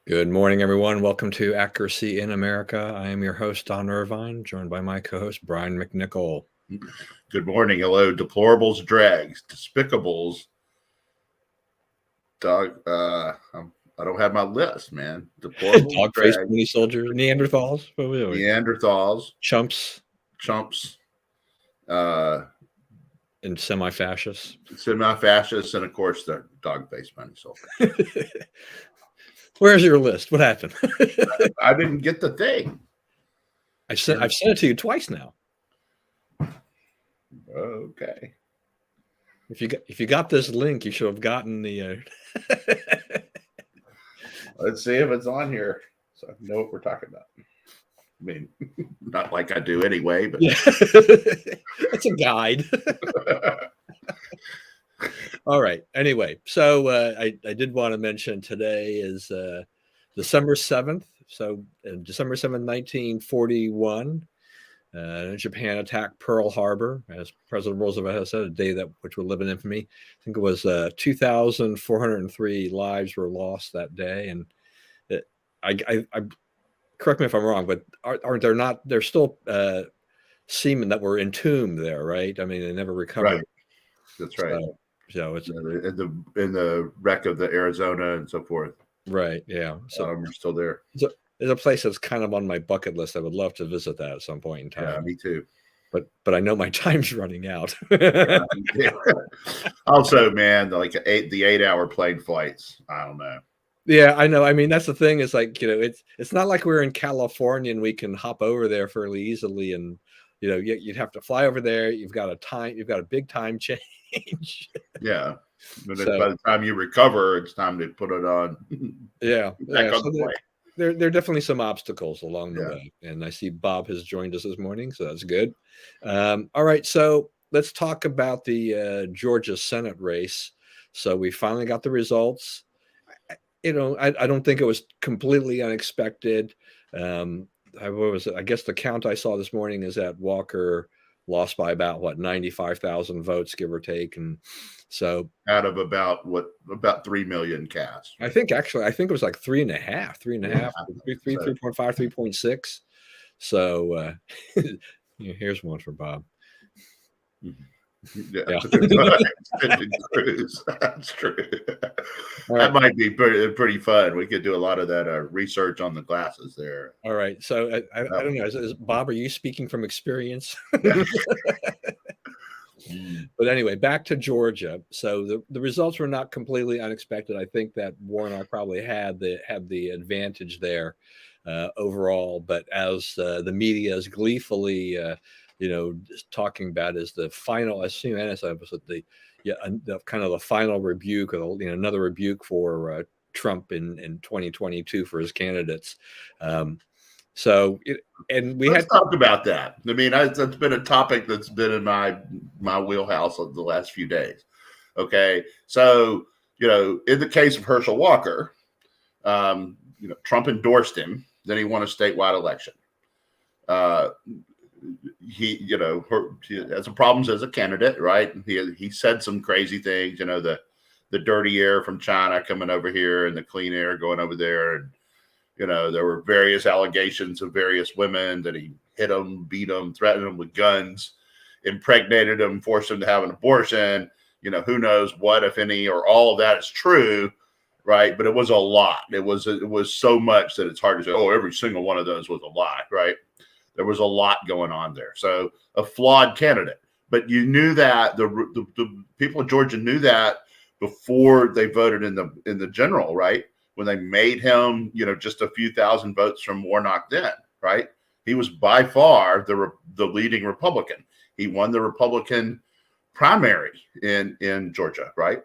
Good morning, everyone. Welcome to Accuracy in America. I am your host, Don Irvine, joined by my co-host, Brian McNichol. Good morning. Hello, deplorables, drags, despicables. Dog. I don't have my list, man. Deplorables, Dog-faced drags, mini soldiers, Neanderthals, what we doing? Neanderthals, Chumps, chumps, and semi-fascists. semi-fascists, and of course the dog-faced money soldier. Where's your list? What happened? I didn't get the thing. I've sent it to you twice now. Okay. If you got this link, you should have gotten the. Let's see if it's on here, so I know what we're talking about. I mean, not like I do anyway, but yeah. It's a guide. All right. Anyway, so I did want to mention today is December 7th. So December 7th, 1941, Japan attacked Pearl Harbor, as President Roosevelt has said, a day that which will live in infamy. I think it was 2,403 lives were lost that day. And I correct me if I'm wrong, but aren't there not? There's still seamen that were entombed there, right? I mean, they never recovered. Right. That's right. So it's in the wreck of the Arizona and so forth. Right. Yeah. So we're still there. There's a place that's kind of on my bucket list. I would love to visit that at some point in time. Yeah, me too. But I know my time's running out. Also, man, like the 8-hour plane flights. I don't know. Yeah, I know. I mean, that's the thing. Is like, it's not like we're in California and we can hop over there fairly easily. And you'd have to fly over there. You've got a big time change. Yeah. But by the time you recover, it's time to put it on. Yeah. Back on the plane. There are definitely some obstacles along the way. And I see Bob has joined us this morning, so that's good. All right. So let's talk about the Georgia Senate race. So we finally got the results. I don't think it was completely unexpected. What was it? I guess the count I saw this morning is that Walker lost by about 95,000 votes, give or take. And so out of about 3 million cast. I think it was like 3.5, 3.5, 3.5, 3.6. So here's one for Bob. Yeah. That's true. That might be pretty fun. We could do a lot of that research on the glasses there. All right. So I don't know. Bob, are you speaking from experience? But anyway, back to Georgia. So the results were not completely unexpected. I think that Warnock probably had the advantage there overall. But as the media is gleefully talking about is the final, as soon as I was the kind of the final rebuke, or another rebuke for Trump in 2022 for his candidates. Let's talk about that. I mean, that's been a topic that's been in my wheelhouse of the last few days. Okay, so in the case of Herschel Walker, Trump endorsed him. Then he won a statewide election. He had some problems as a candidate, right? He said some crazy things, the dirty air from China coming over here and the clean air going over there. And, there were various allegations of various women that he hit them, beat them, threatened them with guns, impregnated them, forced them to have an abortion. Who knows what, if any, or all of that is true, right? But it was a lot. It was so much that it's hard to say, oh, every single one of those was a lie, right? There was a lot going on there. So a flawed candidate. But you knew that the people of Georgia knew that before they voted in the general, right? When they made him, just a few thousand votes from Warnock then, right? He was by far the leading Republican. He won the Republican primary in Georgia, right?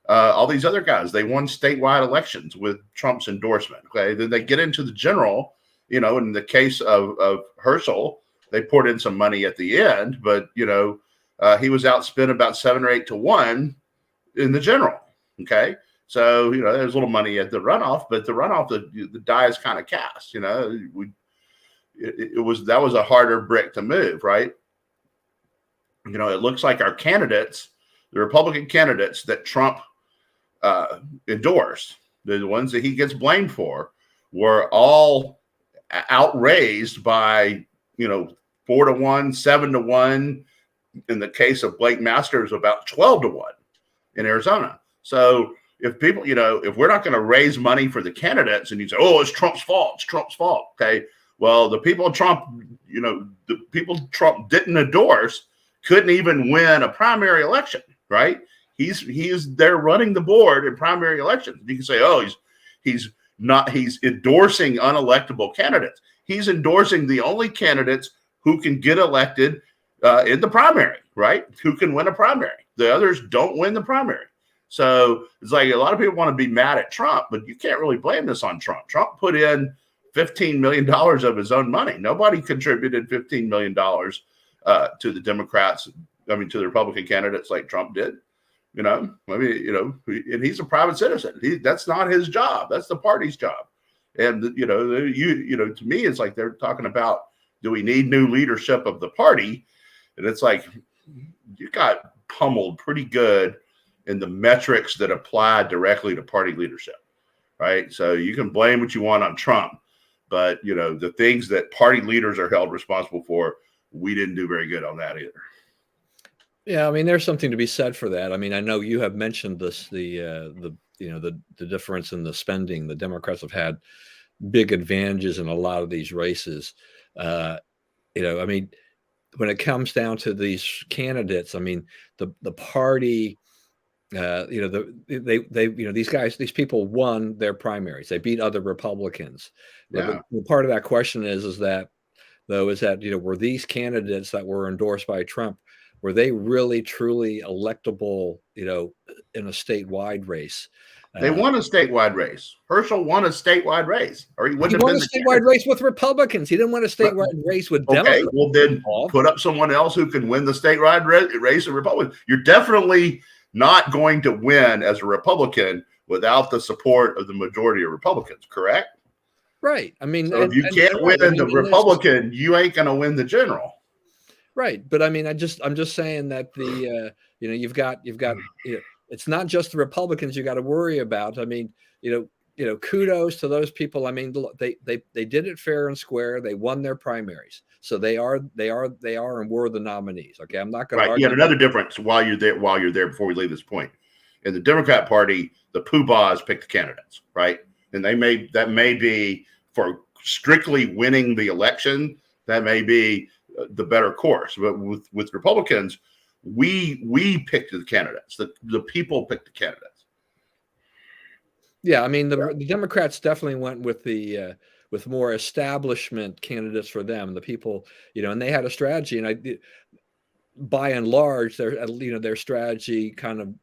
All these other guys, they won statewide elections with Trump's endorsement. Okay, then they get into the general. In the case of Herschel, they poured in some money at the end, but he was outspent about 7 or 8 to 1 in the general. Okay, so there's a little money at the runoff, but the runoff, the die is kind of cast. That was a harder brick to move, right? It looks like our candidates, the Republican candidates that Trump endorsed, the ones that he gets blamed for, were all outraised by, 4-1, 7-1. In the case of Blake Masters, about 12-1 in Arizona. So if people, if we're not going to raise money for the candidates, and you say, oh, it's Trump's fault, it's Trump's fault. Okay. Well, the people Trump, the people Trump didn't endorse couldn't even win a primary election, right? He is there running the board in primary elections. You can say, oh, he's endorsing unelectable candidates. He's endorsing the only candidates who can get elected in the primary, right? Who can win a primary. The others don't win the primary. So it's like a lot of people want to be mad at Trump, but you can't really blame this on Trump. Trump put in $15 million of his own money. Nobody contributed $15 million to the Democrats, to the Republican candidates like Trump did. And he's a private citizen. That's not his job. That's the party's job. And, to me, it's like they're talking about, do we need new leadership of the party? And it's like, you got pummeled pretty good in the metrics that apply directly to party leadership, right? So you can blame what you want on Trump, but, the things that party leaders are held responsible for, we didn't do very good on that either. Yeah, there's something to be said for that. I know you have mentioned this, the difference in the spending. The Democrats have had big advantages in a lot of these races. When it comes down to these candidates, the party, these people won their primaries. They beat other Republicans. Yeah. The part of that question is that were these candidates that were endorsed by Trump, were they really truly electable, in a statewide race? They won a statewide race. Herschel won a statewide race, or he wouldn't have won a statewide race with Republicans. He didn't win a statewide race with Democrats. Well, then put up someone else who can win the statewide race of Republicans. You're definitely not going to win as a Republican without the support of the majority of Republicans, correct? Right. So if you can't win the Republican, you ain't going to win the general. Right. But I'm just saying that you've got it's not just the Republicans you got to worry about. Kudos to those people. They did it fair and square. They won their primaries, so they are and were the nominees. Okay, I'm not going to argue. Yet another difference while you're there before we leave this point, in the Democrat Party, the poobahs pick the candidates, right? And that may be for strictly winning the election. That may be the better course, but with Republicans, we picked the candidates. The people picked the candidates. Yeah, the Democrats definitely went with the with more establishment candidates for them. The people, and they had a strategy, and by and large, their strategy kind of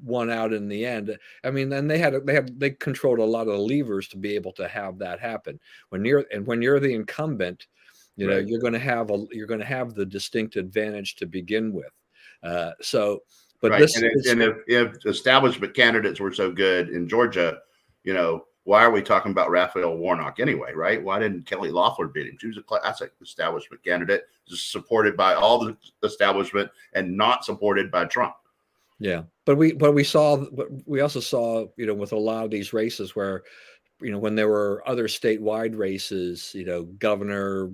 won out in the end. Then they controlled a lot of the levers to be able to have that happen. When you're the incumbent, right, you're going to have the distinct advantage to begin with. If establishment candidates were so good in Georgia, why are we talking about Raphael Warnock anyway, right? Why didn't Kelly Loeffler beat him? She was a classic establishment candidate, just supported by all the establishment and not supported by Trump. Yeah, but we also saw, with a lot of these races where, when there were other statewide races, governor,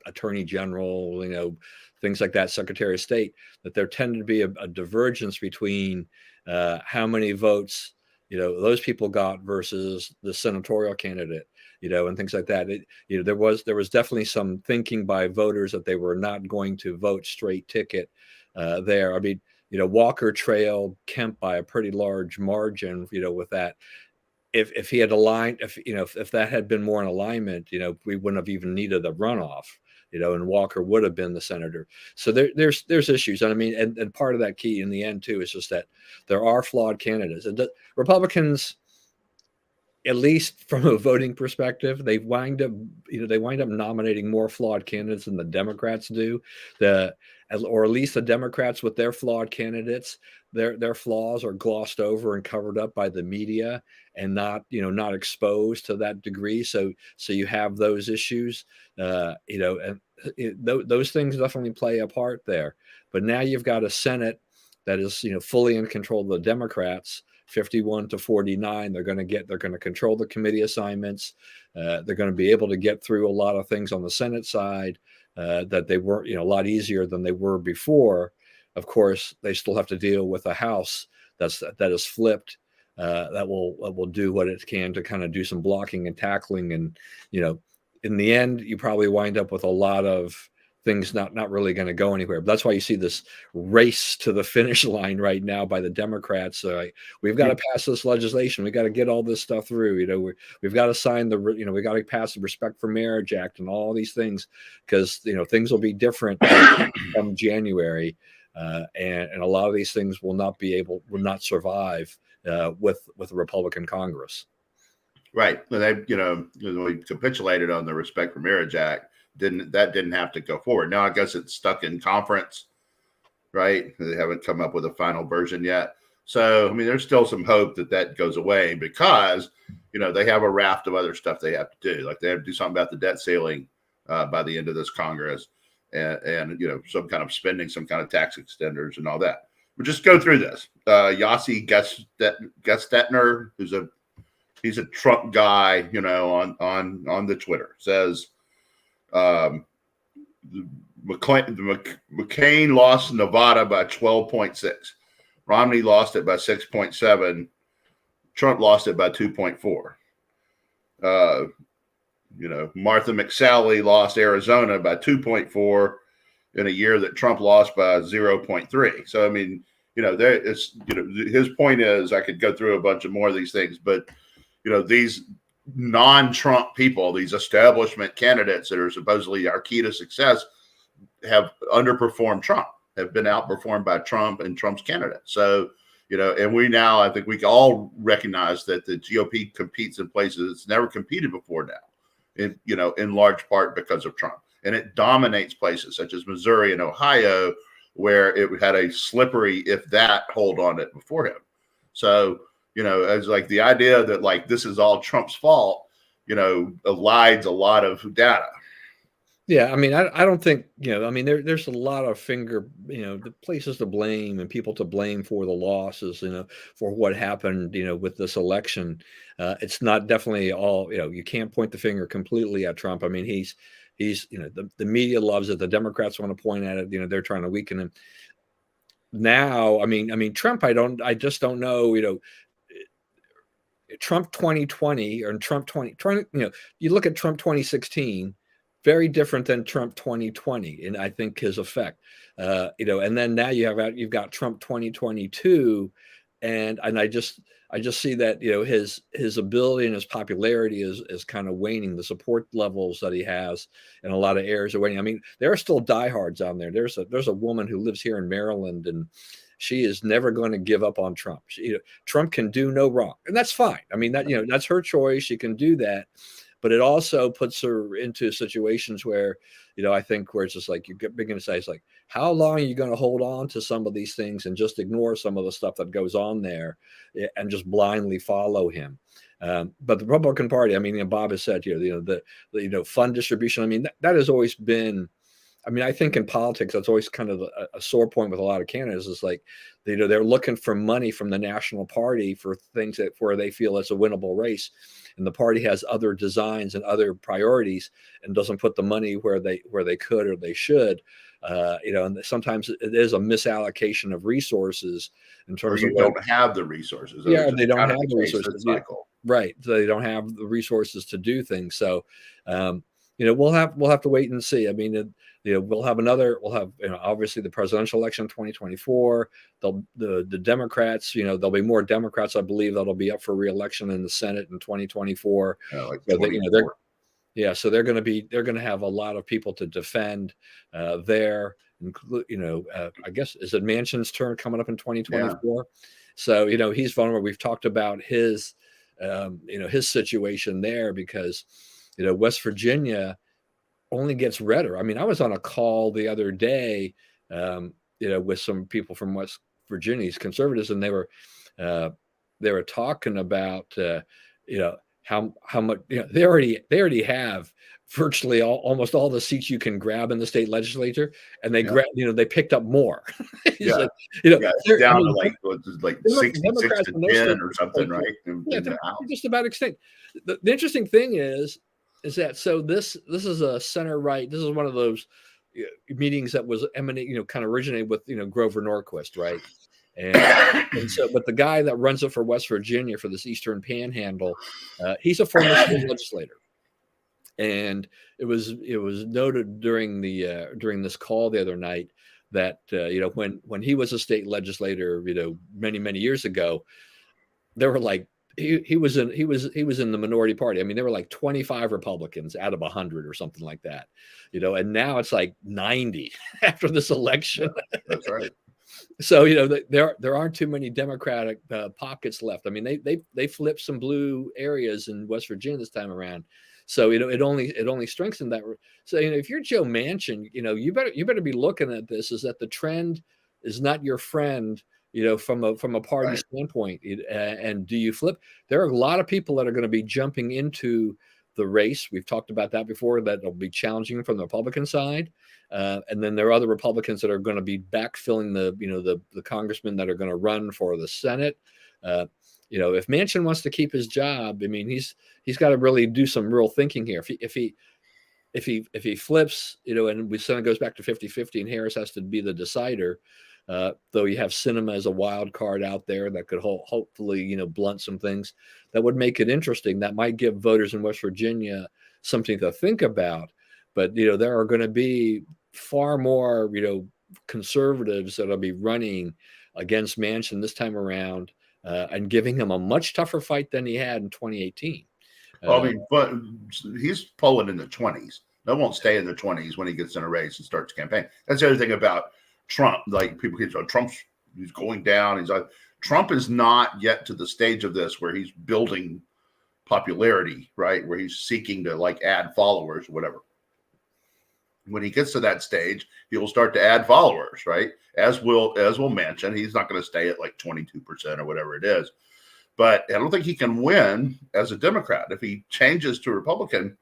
attorney general, things like that, secretary of state, that there tended to be a divergence between how many votes those people got versus the senatorial candidate, and things like that. There was definitely some thinking by voters that they were not going to vote straight ticket there. Walker trailed Kemp by a pretty large margin, with that. If he had aligned, if that had been more in alignment, we wouldn't have even needed a runoff, and Walker would have been the senator. So there's issues. And part of that key in the end too is just that there are flawed candidates. And the Republicans, at least from a voting perspective, they wind up nominating more flawed candidates than the Democrats do. Or at least the Democrats with their flawed candidates, their flaws are glossed over and covered up by the media and not exposed to that degree. So you have those issues, and those things definitely play a part there. But now you've got a Senate that is, fully in control of the Democrats 51-49. They're going to control the committee assignments. They're going to be able to get through a lot of things on the Senate side that they were, a lot easier than they were before. Of course, they still have to deal with a House that is flipped. That will do what it can to kind of do some blocking and tackling, and in the end, you probably wind up with a lot of things not really going to go anywhere. But that's why you see this race to the finish line right now by the Democrats. We've got to pass this legislation. We got to get all this stuff through. We've got to sign we got to pass the Respect for Marriage Act and all these things, because things will be different come January, and a lot of these things will not survive with a Republican Congress. Right. They, we capitulated on the Respect for Marriage Act. Didn't have to go forward. Now I guess it's stuck in conference, right? They haven't come up with a final version yet. So, I mean, there's still some hope that goes away, because, they have a raft of other stuff they have to do. Like they have to do something about the debt ceiling by the end of this Congress, and some kind of spending, some kind of tax extenders and all that. But just go through this. Yossi Gestetner, he's a Trump guy, on the Twitter, says, McCain lost Nevada by 12.6. Romney lost it by 6.7. Trump lost it by 2.4. Martha McSally lost Arizona by 2.4 in a year that Trump lost by 0.3. So, I mean, his point is, I could go through a bunch of more of these things, but, these non-Trump people, these establishment candidates that are supposedly our key to success, have underperformed Trump, have been outperformed by Trump and Trump's candidates. So, and I think we all recognize that the GOP competes in places it's never competed before now, in large part because of Trump. And it dominates places such as Missouri and Ohio, where it had a slippery, if that, hold on it before him. So, as like the idea that like this is all Trump's fault, elides a lot of data. Yeah, I mean, I don't think, there's a lot of the places to blame and people to blame for the losses, for what happened, with this election. It's not definitely all, you can't point the finger completely at Trump. I mean, he's the media loves it. The Democrats want to point at it. They're trying to weaken him. Now, I mean, Trump, I just don't know, Trump 2020 or Trump 2020, you look at Trump 2016, very different than Trump 2020, and I think his effect, and then now you've got Trump 2022, and I just see that his ability and his popularity is kind of waning. The support levels that he has in a lot of areas are waning. I mean, there are still diehards on there. There's a woman who lives here in Maryland, and she is never going to give up on Trump. Trump can do no wrong, and that's fine. I mean, that's her choice. She can do that, but it also puts her into situations where, I think where it's just like you begin to say, it's like, how long are you going to hold on to some of these things and just ignore some of the stuff that goes on there and just blindly follow him? But the Republican Party, I mean, Bob has said, the fund distribution. I mean, that has always been. I mean, I think in politics, that's always kind of a sore point with a lot of candidates. Is like, they're looking for money from the national party for things where they feel it's a winnable race, and the party has other designs and other priorities and doesn't put the money where they could or they should. And sometimes it is a misallocation of resources in terms of don't have the resources. Yeah, they don't have the resources. Right, so they don't have the resources to do things. So, we'll have to wait and see. I mean, we'll have obviously the presidential election in 2024. The Democrats, there'll be more Democrats, I believe, that'll be up for re-election in the Senate in 2024. Like so they're going to have a lot of people to defend there. I guess, is it Manchin's turn coming up in 2024? Yeah. So, he's vulnerable. We've talked about his situation there because, West Virginia only gets redder. I mean, I was on a call the other day, with some people from West Virginia's conservatives, and they were talking about, how much, you know, they already have virtually almost all the seats you can grab in the state legislature, and they Yeah. grab, you know, they picked up more. It's Yeah. like, you know, Yeah. It's I down to mean, like, what is it, like 66 Democrats to in those 10 states, or something, right? yeah, In the they're House. just about extinct. The interesting thing is that, so this is a center right. This is one of those meetings that was emanate, you know, kind of originated with, you know, Grover Norquist, right? And so, but the guy that runs it for West Virginia for this Eastern Panhandle, he's a former state legislator. And it was noted during this call the other night that you know, when he was a state legislator, you know, many years ago, there were like, he was in the minority party. I mean, there were like 25 Republicans out of 100 or something like that, you know, and now it's like 90 after this election. Yeah, that's right. So, you know, there aren't too many Democratic pockets left. I mean, they flipped some blue areas in West Virginia this time around. So, you know, it only strengthened that. So, you know, if you're Joe Manchin, you know, you better be looking at this, is that the trend is not your friend, you know, from a party Right. standpoint. And do you flip? There are a lot of people that are going to be jumping into the race. We've talked about that before, that will be challenging from the Republican side. And then there are other Republicans that are going to be backfilling the congressmen that are going to run for the Senate. You know, if Manchin wants to keep his job, I mean, he's got to really do some real thinking here. If he flips, you know, and we Senate goes back to 50-50 and Harris has to be the decider, though you have Sinema as a wild card out there that could hopefully, you know, blunt some things that would make it interesting. That might give voters in West Virginia something to think about. But, you know, there are going to be far more, you know, conservatives that'll be running against Manchin this time around, and giving him a much tougher fight than he had in 2018. Well, I mean, but he's polling in the 20s. That won't stay in the 20s when he gets in a race and starts campaign. That's the other thing about Trump. Like, people keep saying he's going down. Trump is not yet to the stage of this where he's building popularity, right? Where he's seeking to like add followers or whatever. When he gets to that stage, he will start to add followers, right? As will Manchin. He's not going to stay at like 22% or whatever it is. But I don't think he can win as a Democrat. If he changes to Republican,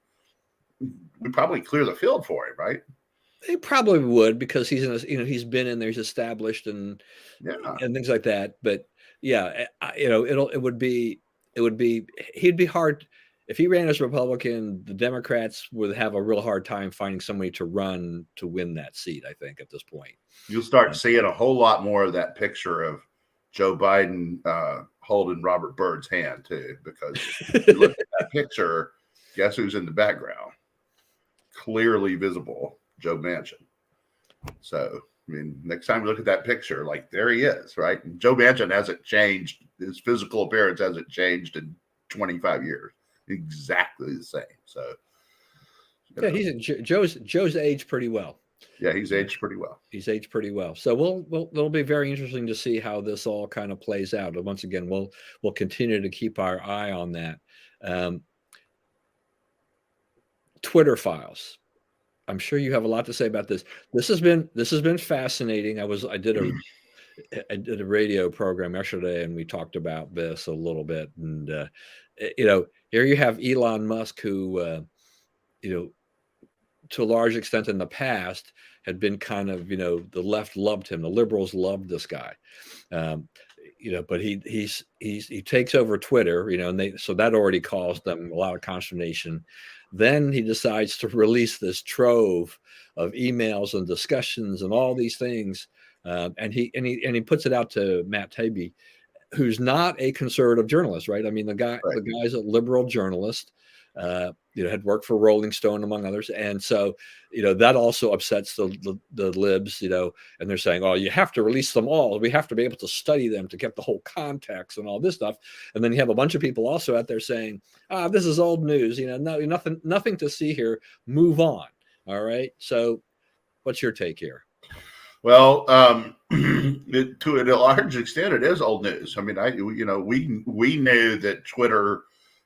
we probably clear the field for him, right? They probably would, because he's been in there, he's established, and things like that. But yeah, you know, it would be he'd be hard if he ran as Republican. The Democrats would have a real hard time finding somebody to run to win that seat, I think, at this point. You'll start seeing a whole lot more of that picture of Joe Biden holding Robert Byrd's hand too, because if you look at that picture, guess who's in the background? Clearly visible, Joe Manchin. So, I mean, next time you look at that picture, like, there he is, right? And Joe Manchin hasn't changed. His physical appearance hasn't changed in 25 years. Exactly the same. So, yeah, Joe's aged pretty well. Yeah, he's aged pretty well. He's aged pretty well. So it'll be very interesting to see how this all kind of plays out. And once again, we'll continue to keep our eye on that. Twitter files. I'm sure you have a lot to say about this. This has been fascinating. I did a radio program yesterday, and we talked about this a little bit. And you know, here you have Elon Musk, who you know, to a large extent in the past had been kind of, you know, the left loved him, the liberals loved this guy, you know, but he takes over Twitter, you know, and so that already caused them a lot of consternation. Then he decides to release this trove of emails and discussions and all these things, and he puts it out to Matt Taibbi, who's not a conservative journalist, right? I mean, the guy's a liberal journalist. You know, had worked for Rolling Stone, among others. And so, you know, that also upsets the libs, you know, and they're saying, oh, you have to release them all. We have to be able to study them to get the whole context and all this stuff. And then you have a bunch of people also out there saying, this is old news, you know, no, nothing to see here. Move on. All right. So what's your take here? Well, to a large extent, it is old news. I mean, we knew that Twitter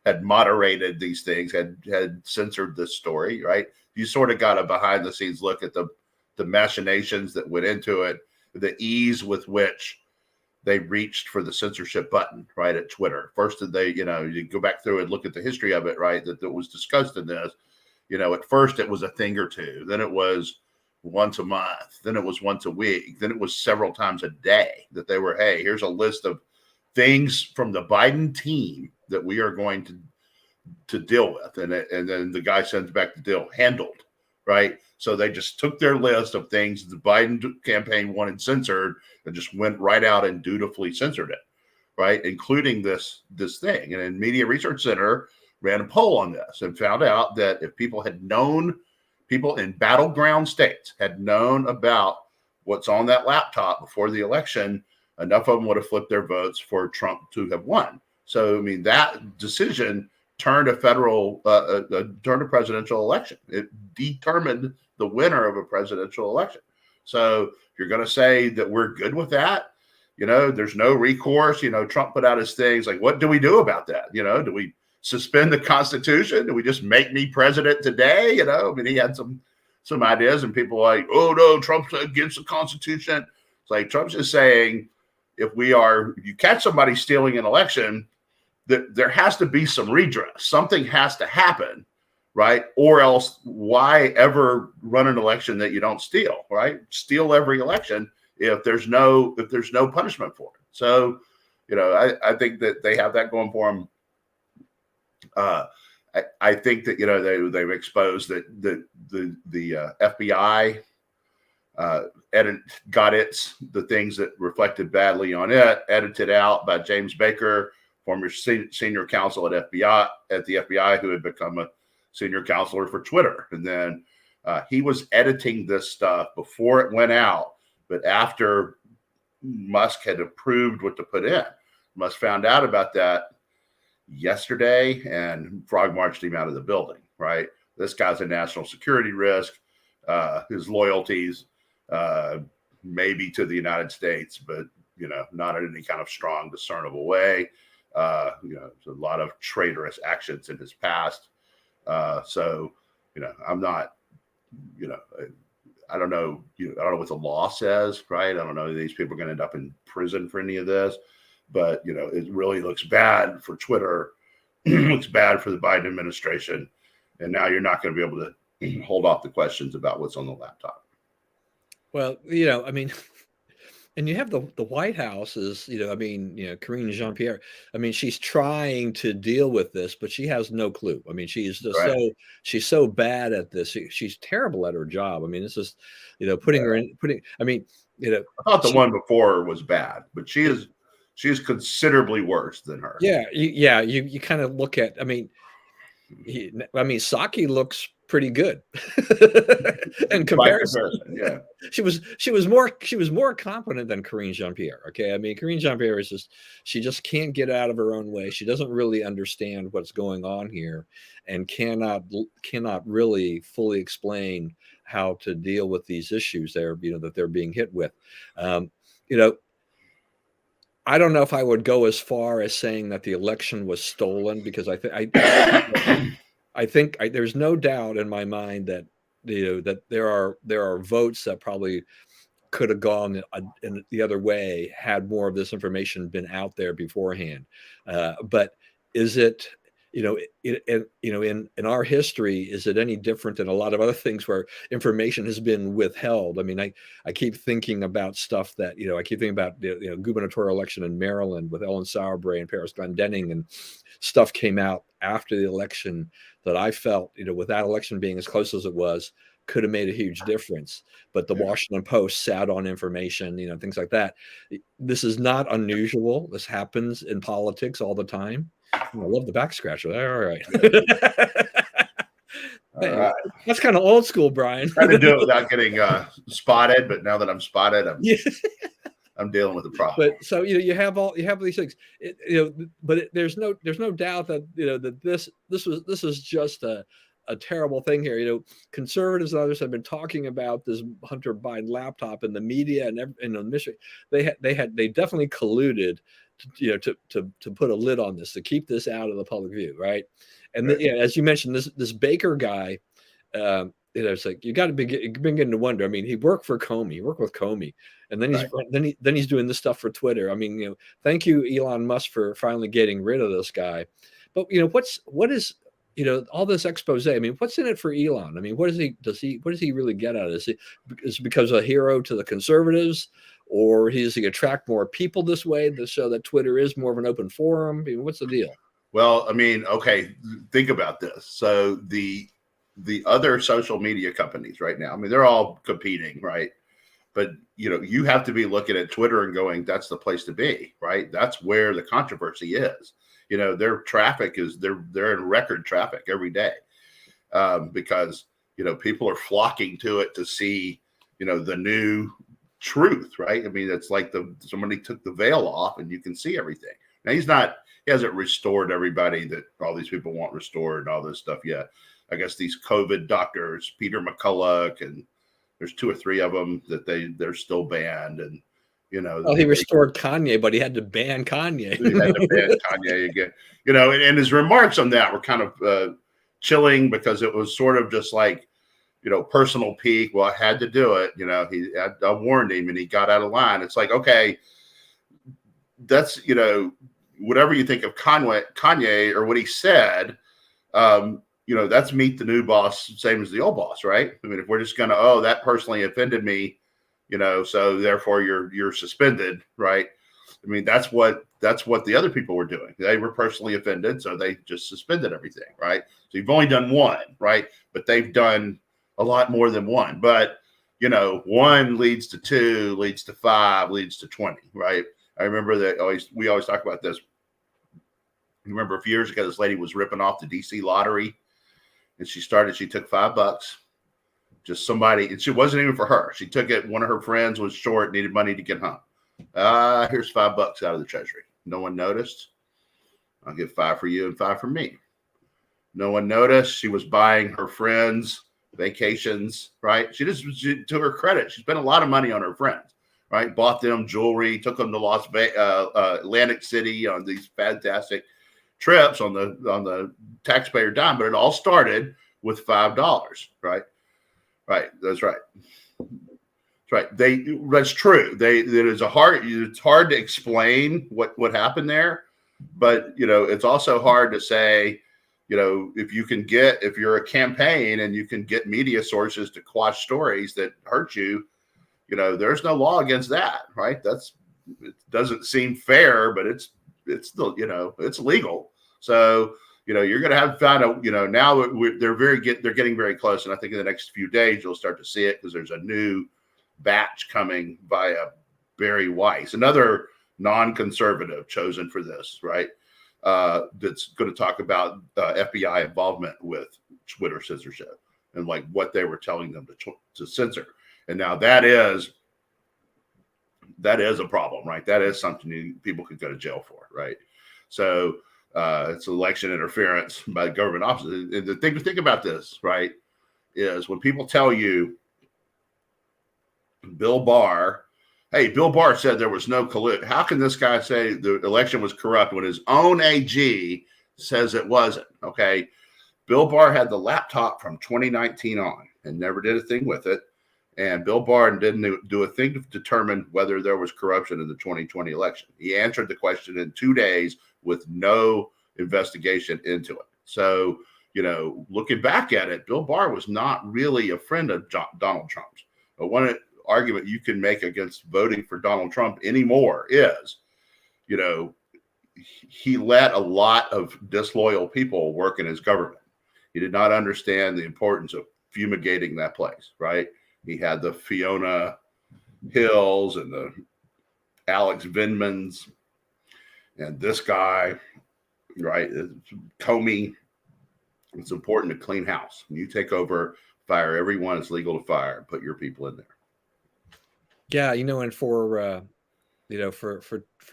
had moderated these things, had censored this story, right? You sort of got a behind the scenes look at the machinations that went into it, the ease with which they reached for the censorship button, right, at Twitter. First, did they, you go back through and look at the history of it, right, that was discussed in this. At first it was a thing or two, then it was once a month, then it was once a week, then it was several times a day that they were, hey, here's a list of things from the Biden team that we are going to deal with. And then the guy sends back the deal handled, right? So they just took their list of things the Biden campaign wanted censored and just went right out and dutifully censored it, right? Including this thing. And then Media Research Center ran a poll on this and found out that if people in battleground states had known about what's on that laptop before the election, enough of them would have flipped their votes for Trump to have won. So, I mean, that decision turned a presidential election. It determined the winner of a presidential election. So if you're going to say that we're good with that, there's no recourse. Trump put out his things like, what do we do about that? Do we suspend the Constitution? Do we just make me president today? I mean, he had some ideas, and people were like, oh no, Trump's against the Constitution. It's like Trump's just saying, if you catch somebody stealing an election, there has to be some redress. Something has to happen, right? Or else why ever run an election that you don't steal, right? Steal every election if there's no punishment for it. So, I think that they have that going for them. I think that they've exposed that the FBI got the things that reflected badly on it edited out by James Baker, former senior counsel at the FBI, who had become a senior counselor for Twitter. And then he was editing this stuff before it went out, but after Musk had approved what to put in. Musk found out about that yesterday and frog marched him out of the building, right? This guy's a national security risk. His loyalties, maybe to the United States, but, not in any kind of strong, discernible way. There's a lot of traitorous actions in his past. So, I'm not, I don't know, I don't know what the law says, right? I don't know if these people are going to end up in prison for any of this, but, it really looks bad for Twitter. Looks bad for the Biden administration. And now you're not going to be able to hold off the questions about what's on the laptop. Well, I mean, and you have the White House is, Karine Jean-Pierre. I mean, she's trying to deal with this, but she has no clue. I mean, she's just she's so bad at this. She's terrible at her job. I mean, it's just, putting her in, I mean, I thought the one before her was bad, but she is considerably worse than her. Yeah. You kind of look at, I mean, Psaki looks pretty good in comparison. Yeah, she was more competent than Karine Jean-Pierre. Okay, I mean, Karine Jean-Pierre she just can't get out of her own way. She doesn't really understand what's going on here, and cannot really fully explain how to deal with these issues that they're being hit with. I don't know if I would go as far as saying that the election was stolen, because I think there's no doubt in my mind that that there are votes that probably could have gone in the other way had more of this information been out there beforehand. But is it in our history, is it any different than a lot of other things where information has been withheld? I mean, I keep thinking about stuff that, I keep thinking about the gubernatorial election in Maryland with Ellen Sauerbrey and Paris Glendening, and stuff came out after the election that I felt, with that election being as close as it was, could have made a huge difference. But the Washington Post sat on information, things like that. This is not unusual. This happens in politics all the time. I love the back scratcher. All right. All right. That's kind of old school, Brian. Trying to do it without getting spotted, but now that I'm spotted, I'm dealing with the problem. But so you have these things, but there's no doubt that that this is just a terrible thing here. Conservatives and others have been talking about this Hunter Biden laptop in the media and in the mission. They definitely colluded to put a lid on this, to keep this out of the public view, right? And as you mentioned, this Baker guy, it's like you got to begin to wonder. I mean, he worked for Comey, he worked with Comey, and then he's doing this stuff for Twitter. I mean, thank you, Elon Musk, for finally getting rid of this guy. But what is all this expose? I mean, what's in it for Elon? I mean, what does he really get out of this? Is it because a hero to the conservatives, or does he attract more people this way to show that Twitter is more of an open forum? I mean, what's the deal? Well, I mean, okay, think about this. So the other social media companies right now, I mean, they're all competing, right? But you have to be looking at Twitter and going, that's the place to be, right? That's where the controversy is. Their traffic is they're in record traffic every day, because people are flocking to it to see the new truth, right? I mean, it's like somebody took the veil off and you can see everything. Now he hasn't restored everybody that all these people want restored and all this stuff yet. I guess these COVID doctors, Peter McCulloch, and there's 2 or 3 of them that they're still banned. And well, he restored Kanye, but he had to ban Kanye. He had to ban Kanye again. And his remarks on that were kind of chilling, because it was sort of just like, personal pique. Well, I had to do it. I warned him and he got out of line. It's like, okay, that's, whatever you think of Kanye or what he said, that's meet the new boss, same as the old boss, right? I mean, if we're just going to, that personally offended me, so therefore you're suspended, right? I mean, that's what the other people were doing. They were personally offended, so they just suspended everything, right? So you've only done one, right? But they've done a lot more than one. But 1 leads to 2, leads to 5, leads to 20, right? I remember that we always talk about this. You remember a few years ago, this lady was ripping off the DC lottery, and she took $5, just somebody, and she wasn't even for her. She took it. One of her friends was short, needed money to get home. Here's $5 out of the treasury. No one noticed. I'll give 5 for you and 5 for me. No one noticed. She was buying her friends vacations, right? She to her credit, she spent a lot of money on her friends, right? Bought them jewelry, took them to Atlantic City on these fantastic trips on the taxpayer dime. But it all started with $5, right? Right. That's right. That's right. That's true. It's hard to explain what happened there, but it's also hard to say, if you're a campaign and you can get media sources to quash stories that hurt you, there's no law against that, right? It doesn't seem fair, but it's still, it's legal. So, you're going to have to find out, now they're getting very close. And I think in the next few days, you'll start to see it, because there's a new batch coming via Barry Weiss, another non-conservative chosen for this, right? That's going to talk about FBI involvement with Twitter censorship and like what they were telling them to censor. And now that is a problem, right? That is something people could go to jail for, right? So it's election interference by the government offices. And the thing to think about this, right, is when people tell you Bill Barr said there was no collusion. How can this guy say the election was corrupt when his own AG says it wasn't? Okay. Bill Barr had the laptop from 2019 on and never did a thing with it. And Bill Barr didn't do a thing to determine whether there was corruption in the 2020 election. He answered the question in 2 days with no investigation into it. So, looking back at it, Bill Barr was not really a friend of Donald Trump's. But one argument you can make against voting for Donald Trump anymore is, he let a lot of disloyal people work in his government. He did not understand the importance of fumigating that place, right? He had the Fiona Hills and the Alex Vindmans and this guy, right? Comey. It's important to clean house. When you take over, fire everyone it's legal to fire, put your people in there. Yeah, and for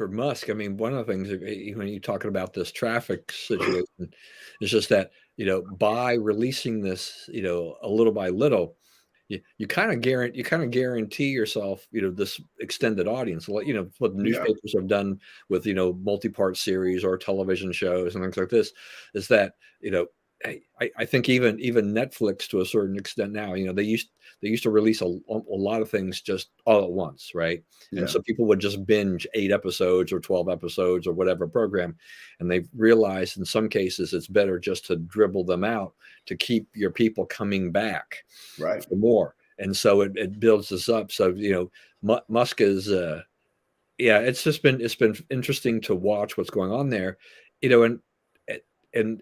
Musk, I mean, one of the things when you're talking about this traffic situation is just that, by releasing this, a little by little, you kind of guarantee yourself, this extended audience, what the newspapers have done with, multi-part series or television shows and things like this, is that, I think even Netflix to a certain extent now, they used to release a lot of things just all at once, right? And Yeah. so people would just binge 8 episodes or 12 episodes or whatever program, and they've realized in some cases it's better just to dribble them out to keep your people coming back Right. for more. And so it builds us up. So Musk is yeah, it's been interesting to watch what's going on there, and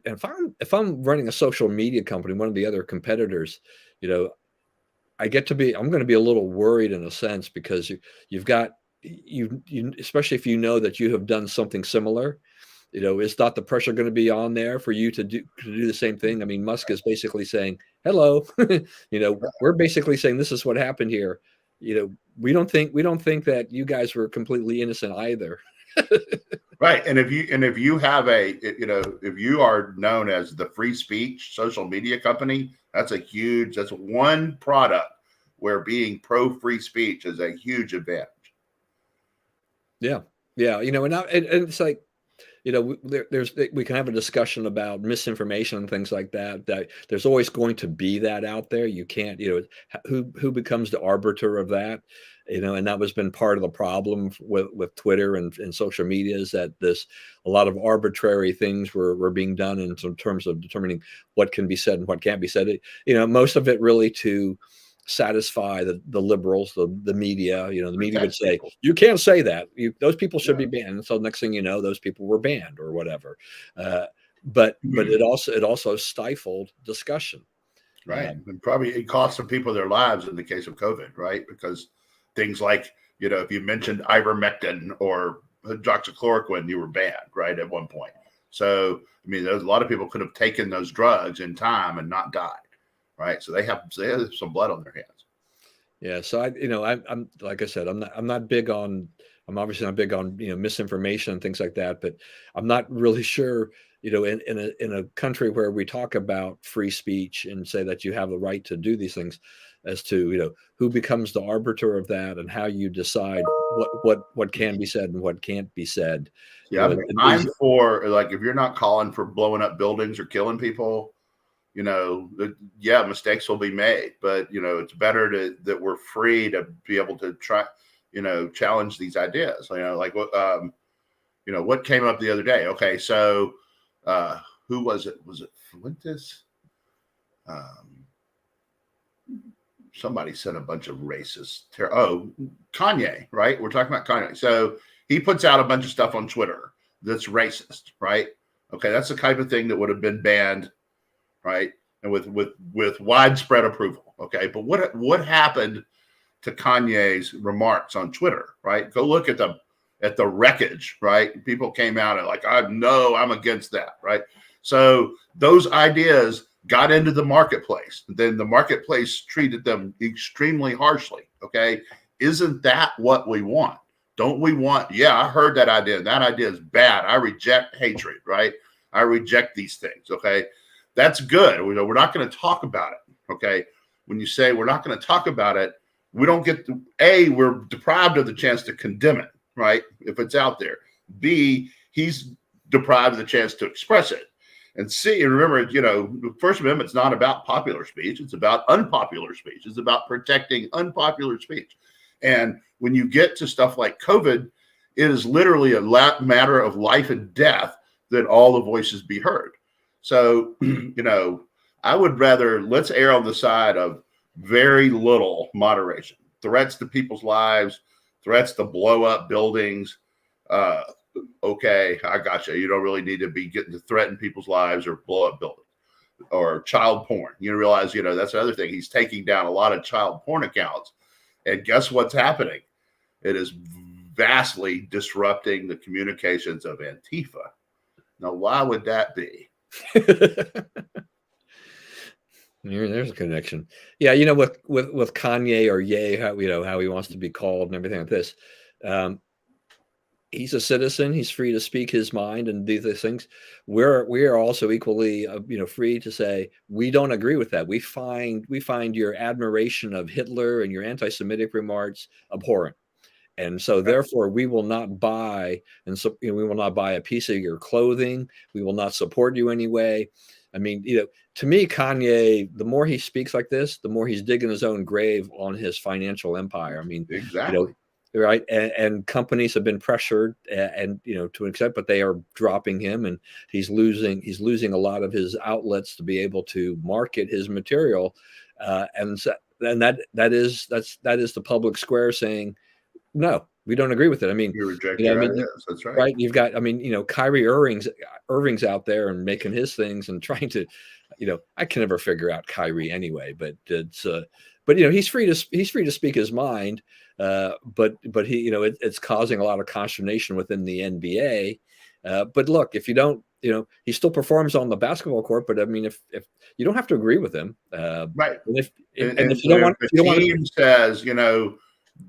if I'm running a social media company, one of the other competitors, you know, I'm going to be a little worried in a sense because you've got you especially if you know that you have done something similar. Is not the pressure going to be on there for you to do the same thing? I mean, Musk is basically saying, "Hello," we're basically saying this is what happened here. We don't think that you guys were completely innocent either. Right. And if you have if you are known as the free speech social media company, that's one product where being pro free speech is a huge advantage. Yeah, yeah, and it's like, we can have a discussion about misinformation and things like that. That there's always going to be that out there. You can't, who becomes the arbiter of that, and that has been part of the problem with Twitter and social media is that a lot of arbitrary things were being done in terms of determining what can be said and what can't be said. Most of it really to satisfy the liberals, the media. The media would say, you can't say that. Those people should be banned. And so next thing you know, those people were banned or whatever. But it also stifled discussion. Right. And probably it cost some people their lives in the case of COVID, right? Because things like, if you mentioned ivermectin or hydroxychloroquine, you were banned, right, at one point. So, I mean, there's a lot of people could have taken those drugs in time and not died. Right. So they have some blood on their hands. Yeah. So I'm like I said, I'm obviously not big on, misinformation and things like that, but I'm not really sure, in a country where we talk about free speech and say that you have the right to do these things as to, who becomes the arbiter of that and how you decide what can be said and what can't be said. Yeah. I'm for, like, if you're not calling for blowing up buildings or killing people, mistakes will be made, but it's better that we're free to be able to try, challenge these ideas. Like what came up the other day. Okay, so who was it? Was it Fuentes? Somebody said a bunch of racist. Kanye, right? We're talking about Kanye. So he puts out a bunch of stuff on Twitter that's racist, right? Okay, that's the type of thing that would have been banned, right? And with widespread approval. Okay. But what happened to Kanye's remarks on Twitter, right? Go look at the wreckage, right? People came out and like, I'm against that, right? So those ideas got into the marketplace. Then the marketplace treated them extremely harshly. Okay. Isn't that what we want? Don't we want, I heard that idea. That idea is bad. I reject hatred, right? I reject these things. Okay. That's good. We're not going to talk about it. Okay. When you say we're not going to talk about it, we don't get we're deprived of the chance to condemn it, right? If it's out there. B, he's deprived of the chance to express it. And C, and remember, the First Amendment's not about popular speech. It's about unpopular speech. It's about protecting unpopular speech. And when you get to stuff like COVID, it is literally a matter of life and death that all the voices be heard. So, I would rather let's err on the side of very little moderation. Threats to people's lives, threats to blow up buildings. Okay, I got you. You don't really need to be getting to threaten people's lives or blow up buildings or child porn. You realize, that's another thing. He's taking down a lot of child porn accounts. And guess what's happening? It is vastly disrupting the communications of Antifa. Now, why would that be? There's a connection. Yeah, with Kanye or Ye, how he wants to be called and everything like this. He's a citizen. He's free to speak his mind and do these things. We are also equally, free to say we don't agree with that. We find your admiration of Hitler and your anti-Semitic remarks abhorrent, and so therefore we will not buy we will not buy a piece of your clothing. We will not support you anyway. I mean, to me, Kanye, the more he speaks like this, the more he's digging his own grave on his financial empire. I mean, Exactly. right. And companies have been pressured and, to accept, but they are dropping him, and he's losing a lot of his outlets to be able to market his material. And that is the public square saying, no, we don't agree with it. I mean, You reject your ideas. That's right. right. You've got, I mean, Kyrie Irving's out there and making his things and trying to, I can never figure out Kyrie anyway, but he's free to speak his mind. But he, it's causing a lot of consternation within the NBA. But look, if you don't, he still performs on the basketball court, but I mean, if you don't have to agree with him, right. And if you don't want, the team says,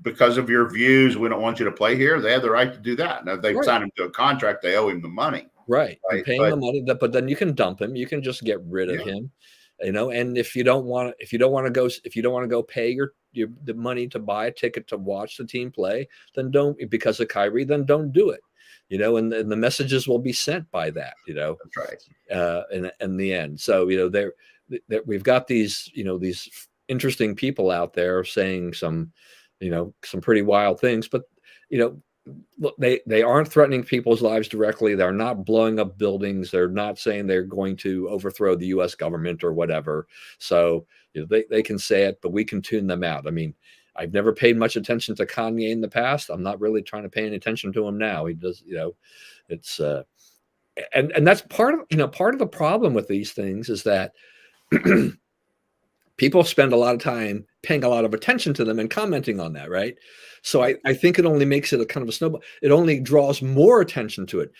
because of your views, we don't want you to play here, they have the right to do that. Now, if they sign him to a contract, they owe him the money. Right. You're paying the money, but then you can dump him. You can just get rid of him, and if you don't want to go pay the money to buy a ticket to watch the team play, then don't, because of Kyrie, then don't do it. And the messages will be sent by that, That's right. In the end. So, we've got these interesting people out there saying some pretty wild things, but look, they aren't threatening people's lives directly. They're not blowing up buildings. They're not saying they're going to overthrow the U.S. government or whatever. So they can say it, but we can tune them out. I mean, I've never paid much attention to Kanye in the past. I'm not really trying to pay any attention to him now. He does, it's and that's part of the problem with these things is that people spend a lot of time paying a lot of attention to them and commenting on that, right? So I think it only makes it a kind of a snowball. It only draws more attention to it.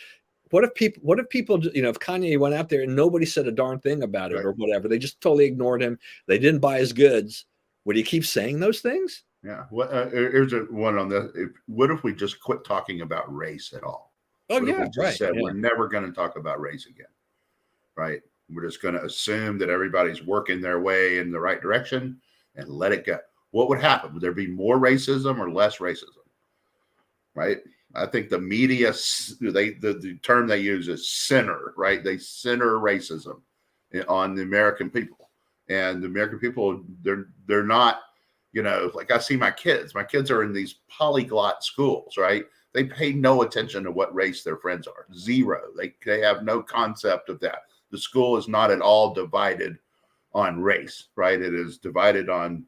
What if people, if Kanye went out there and nobody said a darn thing about it or whatever, they just totally ignored him, they didn't buy his goods, would he keep saying those things? Yeah. Well, here's one on this. What if we just quit talking about race at all? Oh, what yeah, if we just said we're never going to talk about race again, right? We're just going to assume that everybody's working their way in the right direction and let it go. What would happen? Would there be more racism or less racism? Right? I think the media, the term they use is center, right? They center racism on the American people. And the American people, they're not, like I see my kids. My kids are in these polyglot schools, right? They pay no attention to what race their friends are. Zero. They have no concept of that. The school is not at all divided on race, right? It is divided on,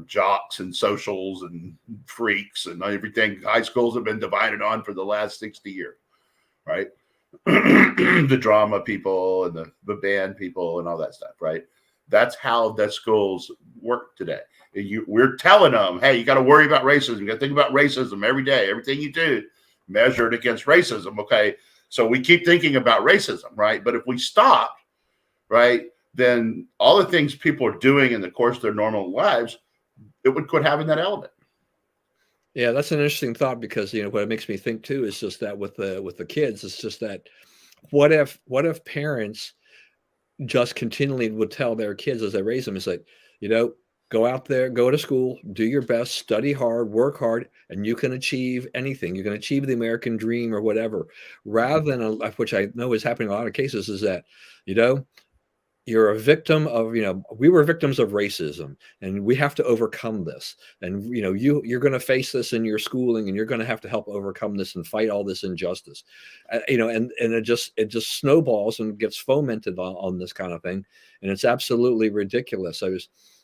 jocks and socials and freaks and everything high schools have been divided on for the last 60 years, right? The drama people and the band people and all that stuff, right? That's how the schools work today. We're telling them, hey, you got to worry about racism. You got to think about racism every day. Everything you do, measure it against racism, okay? So we keep thinking about racism, right? But if we stop, right, then all the things people are doing in the course of their normal lives, it would quit having that element. Yeah, that's an interesting thought because what it makes me think too is just that with the kids, it's just that what if parents just continually would tell their kids as they raise them, it's like, go out there, go to school, do your best, study hard, work hard, and you can achieve anything. You can achieve the American dream or whatever, rather than, which I know is happening in a lot of cases, is that, you're a victim of, we were victims of racism and we have to overcome this. And, you're going to face this in your schooling and you're going to have to help overcome this and fight all this injustice, and it just snowballs and gets fomented on this kind of thing. And it's absolutely ridiculous.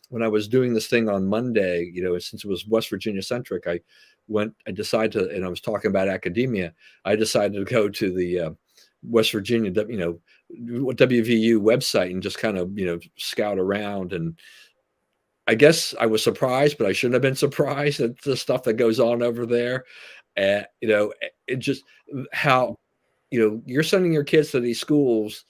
When I was doing this thing on Monday, since it was West Virginia centric, I decided to, and I was talking about academia, I decided to go to the West Virginia, WVU website and just kind of, scout around. And I guess I was surprised, but I shouldn't have been surprised at the stuff that goes on over there. It just how, you're sending your kids to these schools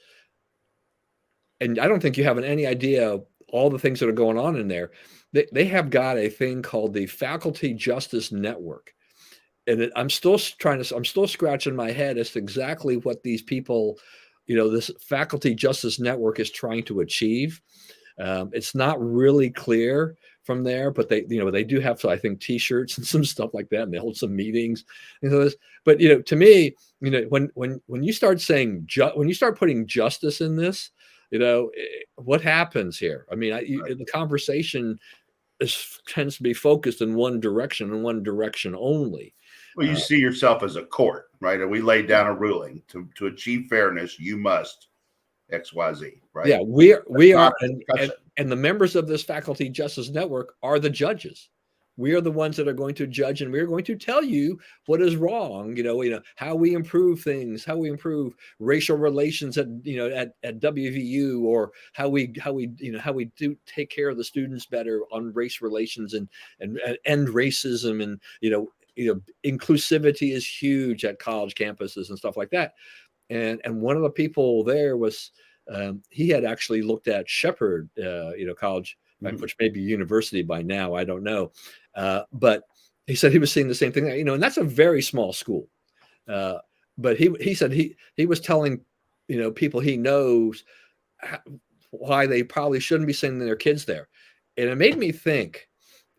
and I don't think you have any idea all the things that are going on in there. They have got a thing called the Faculty Justice Network. And I'm still scratching my head as to exactly what these people, this Faculty Justice Network is trying to achieve. It's not really clear from there, but they do have, I think, T-shirts and some stuff like that, and they hold some meetings. But to me, when you start saying when you start putting justice in this, what happens here? I mean, the conversation tends to be focused in one direction and one direction only. Well, you see yourself as a court, right? And we laid down a ruling to achieve fairness. You must XYZ, right? Yeah, we are, and the members of this Faculty Justice Network are the judges. We are the ones that are going to judge, and we're going to tell you what is wrong. How we improve things, how we improve racial relations at WVU, or how we do take care of the students better on race relations and end racism, and inclusivity is huge at college campuses and stuff like that. And one of the people there was he had actually looked at Shepherd, college, which may be university by now, I don't know, but he said he was seeing the same thing, and that's a very small school. But he said he was telling people he knows why they probably shouldn't be sending their kids there, and it made me think.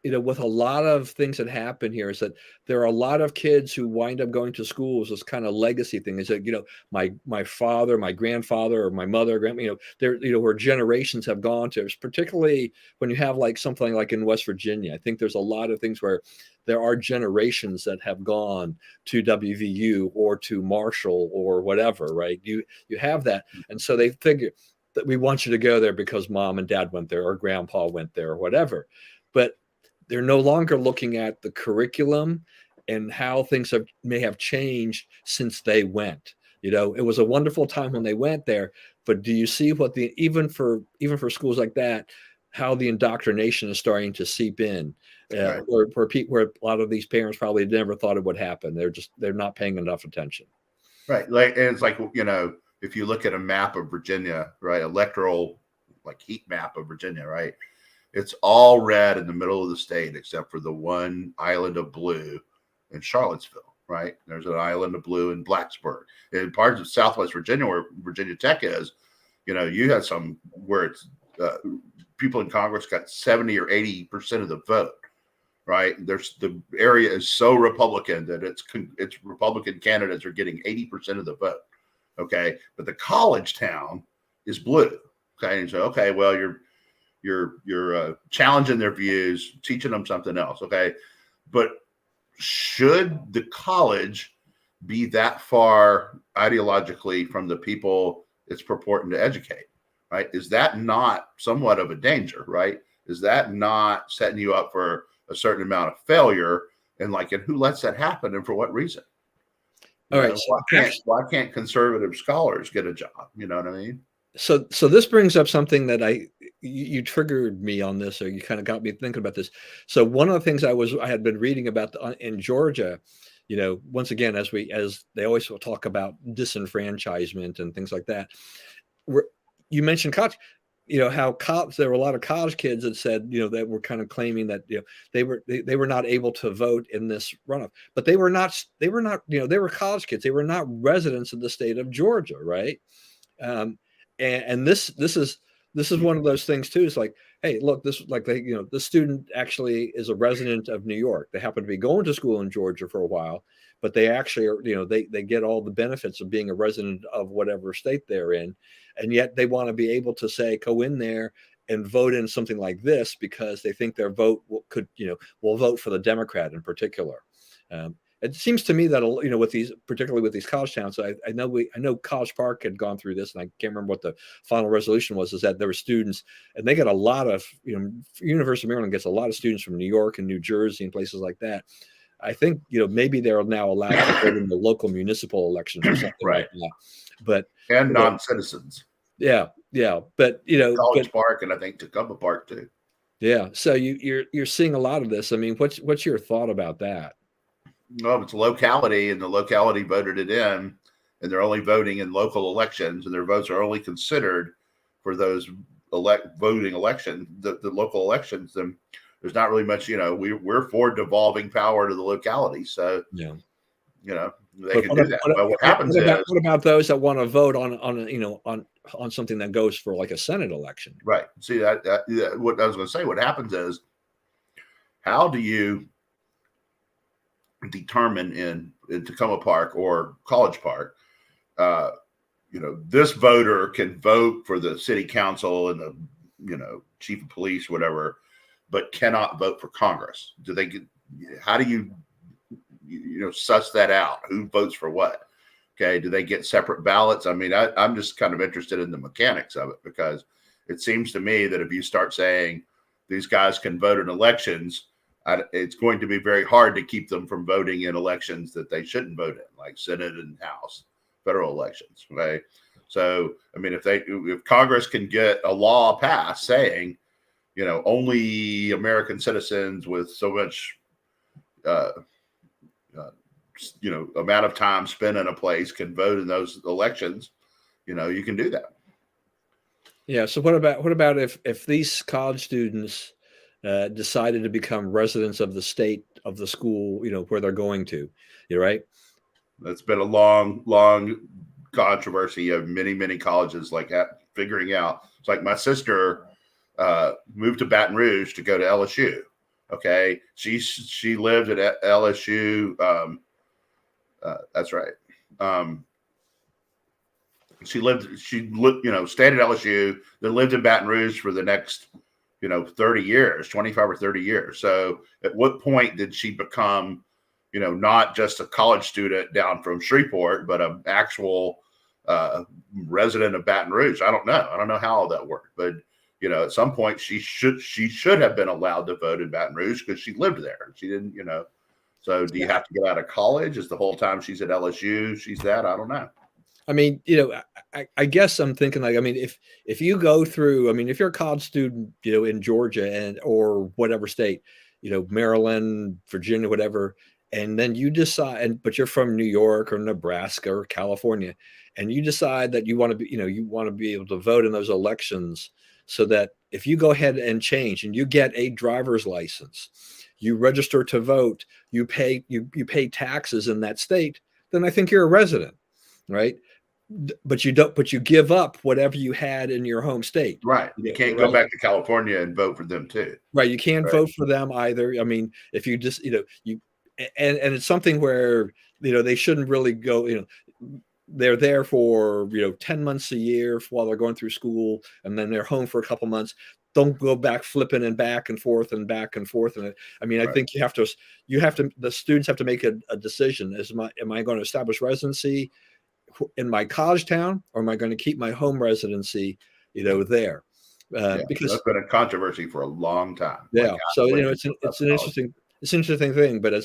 With a lot of things that happen here, is that there are a lot of kids who wind up going to schools, this kind of legacy thing. Is that, my father, my grandfather, or my mother, where generations have gone to, particularly when you have like something like in West Virginia. I think there's a lot of things where there are generations that have gone to WVU or to Marshall or whatever, right? You have that. And so they figure that we want you to go there because mom and dad went there or grandpa went there or whatever. But they're no longer looking at the curriculum and how things may have changed since they went. It was a wonderful time when they went there, but do you see what even for schools like that, how the indoctrination is starting to seep in, Right. where a lot of these parents probably never thought it would happen. They're not paying enough attention. Right. And it's like, if you look at a map of Virginia, right, electoral heat map of Virginia, right, it's all red in the middle of the state except for the one island of blue in Charlottesville, right? There's an island of blue in Blacksburg. In parts of Southwest Virginia, where Virginia Tech is, you had some where it's people in Congress got 70 or 80% of the vote, right? The area is so Republican that it's Republican candidates are getting 80% of the vote, okay? But the college town is blue, okay? And so, okay, well, you're challenging their views, teaching them something else. Okay. But should the college be that far ideologically from the people it's purporting to educate? Right. Is that not somewhat of a danger? Right. Is that not setting you up for a certain amount of failure? And who lets that happen and for what reason? All right. Why can't conservative scholars get a job? You know what I mean? So this brings up something that you triggered me on this, or you kind of got me thinking about this. So one of the things I had been reading about in Georgia, once again, as they always will talk about disenfranchisement and things like that. You mentioned college, how there were a lot of college kids that said, that were kind of claiming that, they were not able to vote in this runoff, but they were not, they were college kids. They were not residents of the state of Georgia. Right. And this is one of those things too. It's like, hey, look, the student actually is a resident of New York. They happen to be going to school in Georgia for a while, but they actually are, they get all the benefits of being a resident of whatever state they're in. And yet they want to be able to go in there and vote in something like this because they think their vote will vote for the Democrat in particular. It seems to me that, particularly with these college towns, I know College Park had gone through this, and I can't remember what the final resolution was, is that there were students, and they get a lot of, University of Maryland gets a lot of students from New York and New Jersey and places like that. I think, maybe they're now allowed to vote in the local municipal elections or something right. like that. But non-citizens. Yeah. But, College Park, and I think Tacoma Park too. Yeah. So you're seeing a lot of this. I mean, what's your thought about that? No, it's a locality, and the locality voted it in, and they're only voting in local elections, and their votes are only considered for those voting elections, the local elections. And there's not really much, we're for devolving power to the locality. So, yeah, they can do that. But what happens is, what about those that want to vote on something that goes for like a Senate election? Right. See, that what I was going to say, what happens is, how do you determine in Tacoma Park or College Park, this voter can vote for the city council and the, chief of police, whatever, but cannot vote for Congress. How do you suss that out? Who votes for what? Okay. Do they get separate ballots? I mean, I'm just kind of interested in the mechanics of it, because it seems to me that if you start saying these guys can vote in elections, it's going to be very hard to keep them from voting in elections that they shouldn't vote in, like Senate and House, federal elections. Okay. So, I mean, if Congress can get a law passed saying, only American citizens with so much, amount of time spent in a place can vote in those elections, you can do that. Yeah. So what about if these college students decided to become residents of the state of the school, where they're going to, right? That's been a long controversy of many colleges like that figuring out. It's like my sister moved to Baton Rouge to go to LSU. Okay, she lived at LSU. That's right. She stayed at LSU, then lived in Baton Rouge for the next 30 years, 25 or 30 years. So at what point did she become, not just a college student down from Shreveport, but an actual resident of Baton Rouge? I don't know. I don't know how all that worked, but at some point she should have been allowed to vote in Baton Rouge because she lived there. She didn't, So do you have to get out of college? Is the whole time she's at LSU, she's that? I don't know. I mean, I guess I'm thinking like, I mean, if you go through, I mean, if you're a college student, in Georgia or whatever state, Maryland, Virginia, whatever, and then you decide, but you're from New York or Nebraska or California, and you decide that you want to be, you want to be able to vote in those elections, so that if you go ahead and change and you get a driver's license, you register to vote, you pay taxes in that state, then I think you're a resident, right? But you don't. But you give up whatever you had in your home state. Right. You can't go back to California and vote for them too. Right. You can't vote for them either. I mean, if you just and it's something where they shouldn't really go. They're there for 10 months a year while they're going through school, and then they're home for a couple months. Don't go back flipping and back and forth and back and forth. And I mean, I think the students have to make a decision. Am I going to establish residency in my college town, or am I going to keep my home residency, there? Because that's been a controversy for a long time. Yeah. So, it's an interesting thing, but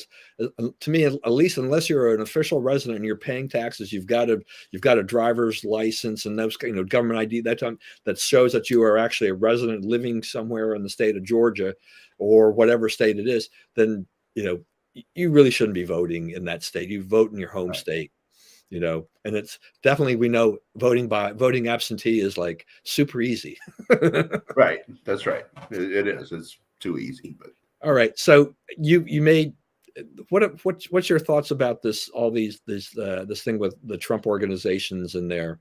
to me, at least unless you're an official resident and you're paying taxes, you've got a driver's license and those, government ID that shows that you are actually a resident living somewhere in the state of Georgia or whatever state it is, then, you really shouldn't be voting in that state. You vote in your home state. And it's definitely, we know voting absentee is like super easy. Right. That's right. It is. It's too easy, but. All right. So you made what's your thoughts about this thing with the Trump organizations and their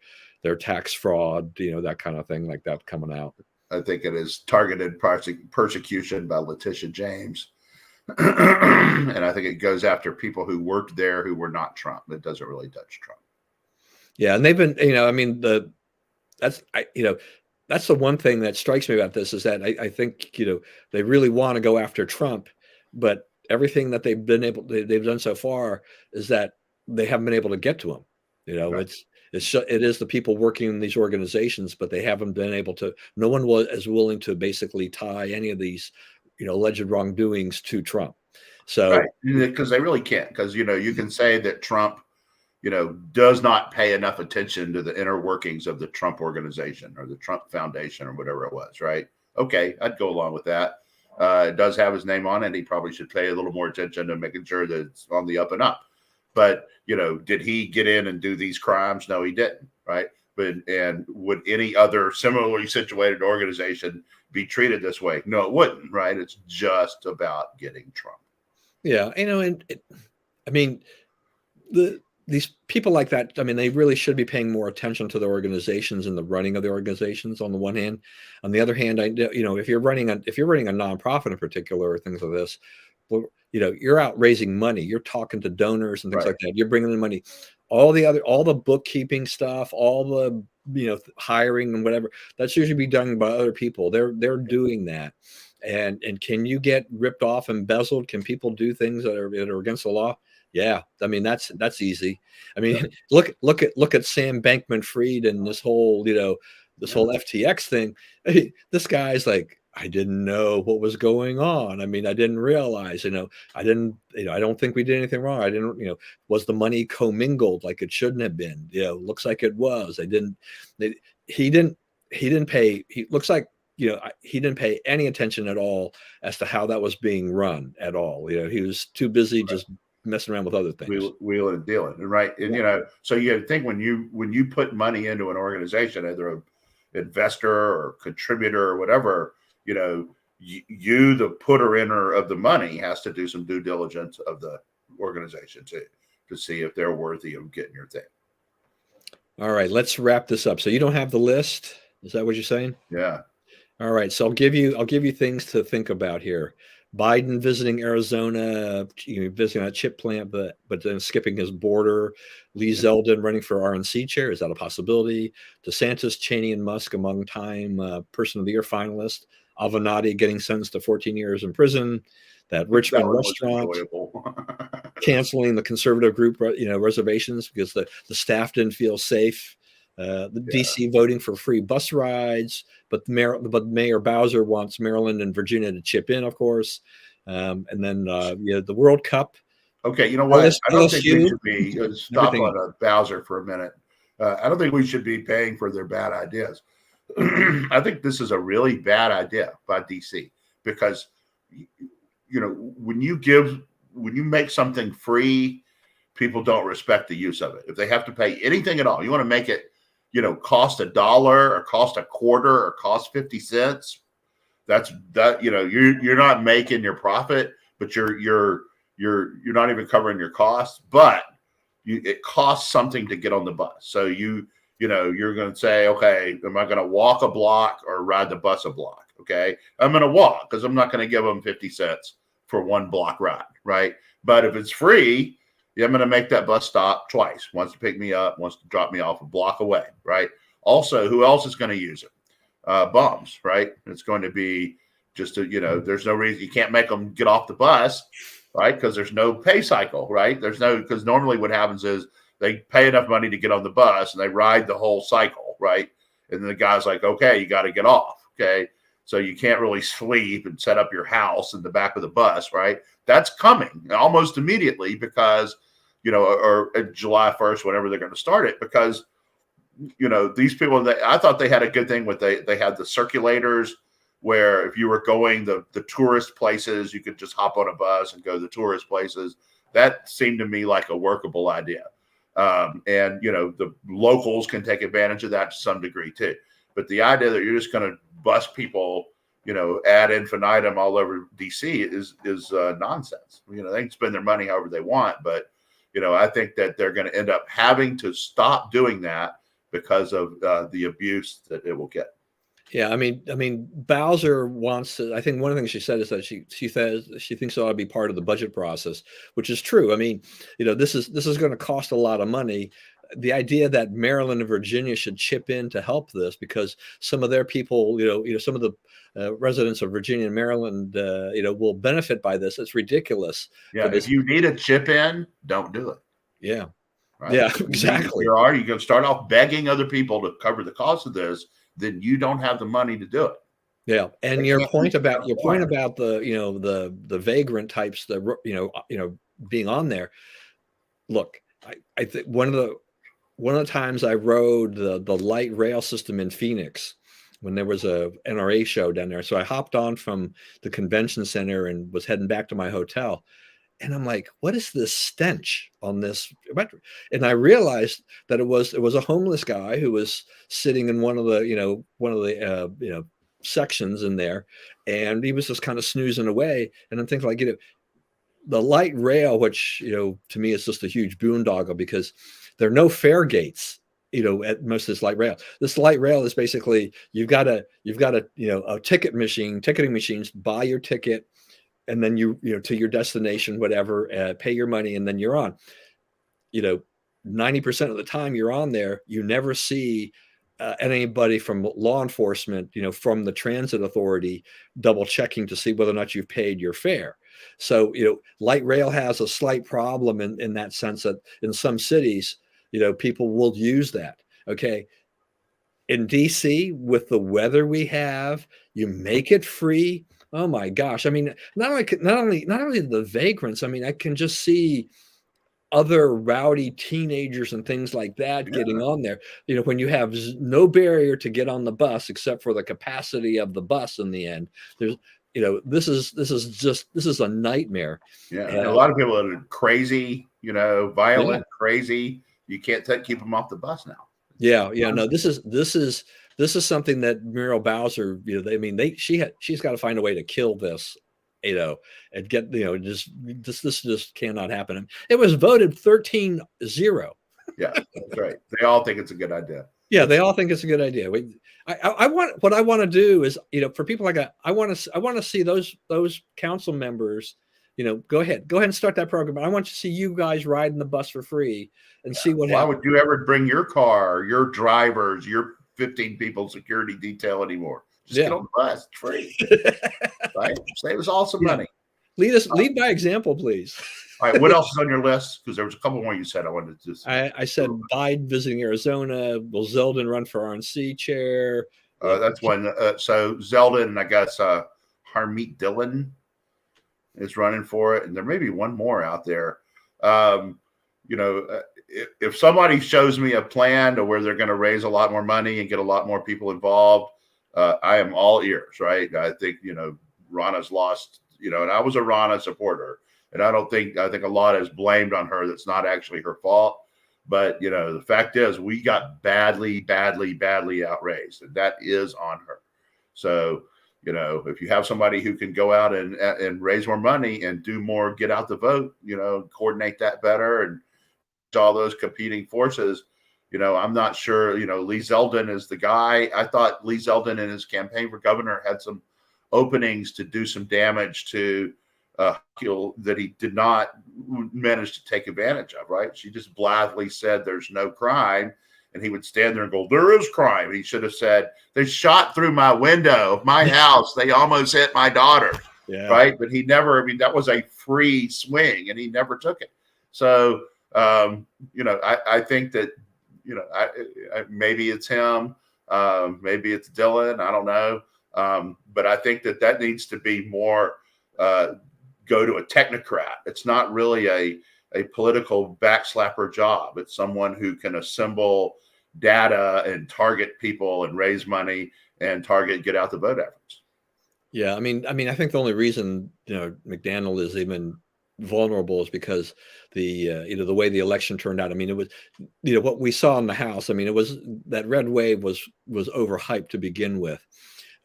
tax fraud, that kind of thing like that coming out? I think it is targeted persecution by Letitia James. And I think it goes after people who worked there who were not Trump. It doesn't really touch Trump. Yeah, and they've been, I mean, that's the one thing that strikes me about this is that I think they really want to go after Trump, but everything that they've done so far is that they haven't been able to get to him. Right. It is the people working in these organizations, but they haven't been able to. No one was willing to basically tie any of these alleged wrongdoings to Trump. So, because they really can't, because, you can say that Trump, does not pay enough attention to the inner workings of the Trump organization or the Trump Foundation or whatever it was. Right. Okay. I'd go along with that. It does have his name on it. He probably should pay a little more attention to making sure that it's on the up and up. But, did he get in and do these crimes? No, he didn't. Right. And would any other similarly situated organization be treated this way? No, it wouldn't. Right. It's just about getting Trump. Yeah. I mean, these people like that, I mean, they really should be paying more attention to the organizations and the running of the organizations on the one hand. On the other hand, if you're running a nonprofit in particular or things like this, well, you're out raising money. You're talking to donors and things Right. like that. You're bringing in money. All the bookkeeping stuff, all the hiring and whatever, that's usually be done by other people. They're doing that. And can you get ripped off, embezzled? Can people do things that are against the law? Yeah, I mean that's easy. I mean, Yeah. look at Sam Bankman-Fried and this whole whole FTX thing. This guy's like, I didn't know what was going on. I mean, I didn't realize, I didn't, I don't think we did anything wrong. I didn't, was the money commingled like it shouldn't have been? Looks like it was. He didn't pay. He looks like, he didn't pay any attention at all as to how that was being run at all. He was too busy just messing around with other things. Wheeling and dealing, right? And so you think when you put money into an organization, either an investor or contributor or whatever, you the putter inner of the money has to do some due diligence of the organization to see if they're worthy of getting your thing. All right, let's wrap this up. So you don't have the list? Is that what you're saying? Yeah. All right, so I'll give you things to think about here. Biden visiting Arizona, visiting a chip plant, but then skipping his border. Lee Zeldin running for RNC chair. Is that a possibility? DeSantis, Cheney, and Musk among Time Person of the Year finalists. Avenatti getting sentenced to 14 years in prison. That Richmond restaurant canceling the conservative group, reservations because the staff didn't feel safe. DC voting for free bus rides, but Mayor Bowser wants Maryland and Virginia to chip in, of course. And then the World Cup. Okay, you know what? I don't think we should be stop on Bowser for a minute. I don't think we should be paying for their bad ideas. I think this is a really bad idea by DC because when you make something free, people don't respect the use of it. If they have to pay anything at all, you want to make it cost $1 or cost $0.25 or cost 50 cents. You're not making your profit, but you're not even covering your costs. But it costs something to get on the bus. So you're going to say, okay, am I going to walk a block or ride the bus a block? Okay, I'm going to walk because I'm not going to give them 50 cents for one block ride, right? But if it's free, I'm going to make that bus stop twice. Once to pick me up, once to drop me off a block away, right? Also, who else is going to use it? Bums, right? It's going to be just there's no reason you can't make them get off the bus, right? Because there's no pay cycle, right? Because normally what happens is they pay enough money to get on the bus and they ride the whole cycle, right? And then the guy's like, okay, you got to get off, okay? So you can't really sleep and set up your house in the back of the bus, right? That's coming almost immediately because, or July 1st, whenever they're going to start it, because, these people, I thought they had a good thing with they had the circulators where if you were going the tourist places, you could just hop on a bus and go to the tourist places. That seemed to me like a workable idea. And, the locals can take advantage of that to some degree too. But the idea that you're just going to bus people, ad infinitum all over DC is nonsense. They can spend their money however they want, but I think that they're going to end up having to stop doing that because of the abuse that it will get. Yeah, I mean, Bowser wants to. I think one of the things she said is that she says she thinks it ought to be part of the budget process, which is true. I mean, this is going to cost a lot of money. The idea that Maryland and Virginia should chip in to help this because some of their people, some of the residents of Virginia and Maryland, will benefit by this. It's ridiculous. Yeah, if you need a chip in, don't do it. Yeah, right? Yeah, exactly. You can start off begging other people to cover the cost of this, then you don't have the money to do it. Yeah, and your point about the the vagrant types, being on there. Look, I think one of the times I rode the light rail system in Phoenix when there was a NRA show down there. So I hopped on from the convention center and was heading back to my hotel. And I'm like, what is this stench on this? And I realized that it was a homeless guy who was sitting in one of the sections in there, and he was just kind of snoozing away. And I'm thinking, like, the light rail, which to me is just a huge boondoggle because there are no fare gates, at most of this light rail. This light rail is basically you've got a ticketing machines, buy your ticket, and then you know, to your destination, whatever, pay your money, and then you're on. 90% of the time you're on there, you never see anybody from law enforcement, from the transit authority, double checking to see whether or not you've paid your fare. So, light rail has a slight problem in that sense that in some cities, people will use that. Okay. In DC, with the weather we have, you make it free. Oh my gosh. I mean, not only the vagrants, I mean, I can just see other rowdy teenagers and things like that getting on there. When you have no barrier to get on the bus except for the capacity of the bus in the end, there's this is a nightmare. And a lot of people are crazy, violent, crazy. You can't keep them off the bus now. No, this is something that Muriel Bowser, she's got to find a way to kill this, and get, this just cannot happen. It was voted 13-0. Yeah, that's right. They all think it's a good idea. Yeah, they all think it's a good idea. What I want to do is, for people like that, I want to see those council members, go ahead and start that program. I want to see you guys riding the bus for free and see what happens. Why would you ever bring your car, your drivers, your 15 people security detail anymore? Just get on the bus. It's free. Right? Save us all some money. Lead by example, please. All right. What else is on your list? Because there was a couple more you said I wanted to. I said Biden visiting Arizona. Will Zeldin run for RNC chair? That's one. So Zeldin, I guess Harmeet Dillon is running for it, and there may be one more out there. If somebody shows me a plan to where they're going to raise a lot more money and get a lot more people involved, I am all ears. Right? I think Rauna's lost. And I was a Rauna supporter. And I think a lot is blamed on her. That's not actually her fault. But, the fact is we got badly outraised, and that is on her. So, if you have somebody who can go out and raise more money and do more, get out the vote, coordinate that better and all those competing forces, I'm not sure, Lee Zeldin is the guy. I thought Lee Zeldin in his campaign for governor had some openings to do some damage to that he did not manage to take advantage of, right? She just blithely said there's no crime, and he would stand there and go, there is crime. And he should have said, they shot through my window of my house. They almost hit my daughter, right? But he never, that was a free swing, and he never took it. So, I think that, maybe it's him, maybe it's Dillon, I don't know. But I think that needs to be more go to a technocrat. It's not really a political backslapper job. It's someone who can assemble data and target people and raise money and get out the vote efforts. Yeah, I mean, I think the only reason McDaniel is even vulnerable is because the way the election turned out. I mean, it was what we saw in the House. I mean, it was that red wave was overhyped to begin with.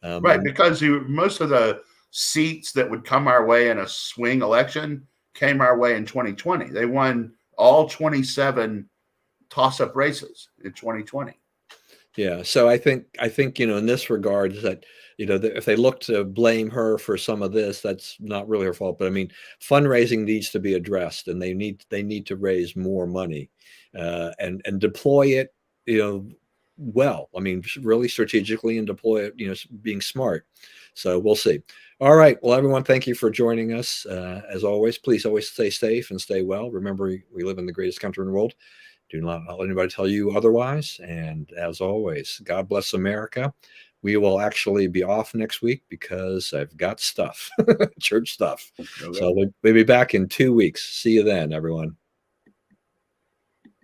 Right, because most of the seats that would come our way in a swing election came our way in 2020. They won all 27 toss-up races in 2020. Yeah, so I think in this regard is that if they look to blame her for some of this, that's not really her fault. But I mean, fundraising needs to be addressed, and they need to raise more money and deploy it well. I mean, really strategically, and deploy it being smart. So we'll see. All right. Well, everyone, thank you for joining us. As always, please always stay safe and stay well. Remember, we live in the greatest country in the world. Do not let anybody tell you otherwise. And as always, God bless America. We will actually be off next week because I've got stuff, church stuff. Okay. So we'll be back in 2 weeks. See you then, everyone.